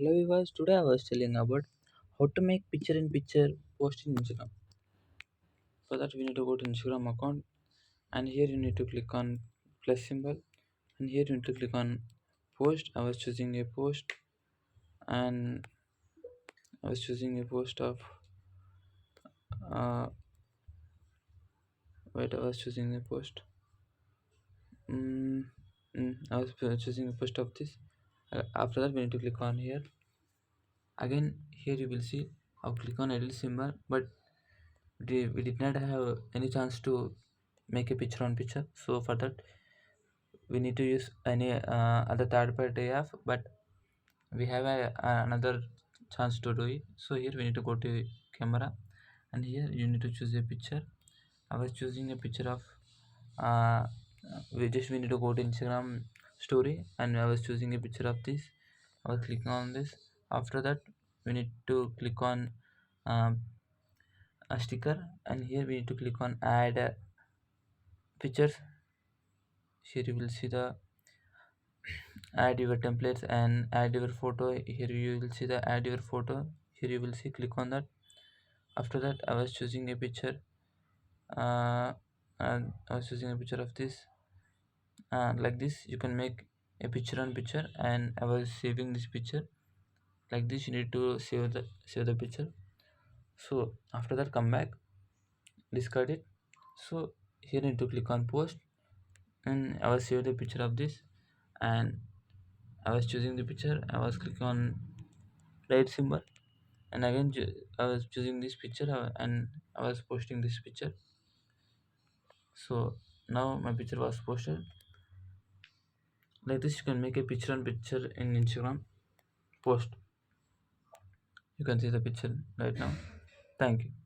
Hello viewers, today I was telling about how to make picture in picture post in Instagram. For that we need to go to Instagram account and here you need to click on plus symbol and here you need to click on post. I was choosing a post and I was choosing a post of uh wait I was choosing a post. Mm, I was choosing a post of this. After that we need to click on here. Again here you will see I'll click on edit symbol but we did not have any chance to make a picture on picture, so for that we need to use any other third party app, but we have another chance to do it. So here we need to go to camera and here you need to choose a picture. I was choosing a picture of uh, we need to go to Instagram story and I was choosing a picture of this. I was clicking on this. After that we need to click on um, a sticker and here we need to click on add pictures. Here you will see the add your templates and add your photo. Here you will see the add your photo. Here you will see click on that. After that I was choosing a picture and I was choosing a picture of this like this you can make a picture on picture and I was saving this picture like this. You need to save the picture. So after that come back, discard it. So here you need to click on post and I was save the picture of this and I was choosing the picture. I was clicking on right symbol and again I was choosing this picture and I was posting this picture. So now my picture was posted. Like this you can make a picture on picture in Instagram post. You can see the picture right now. Thank you.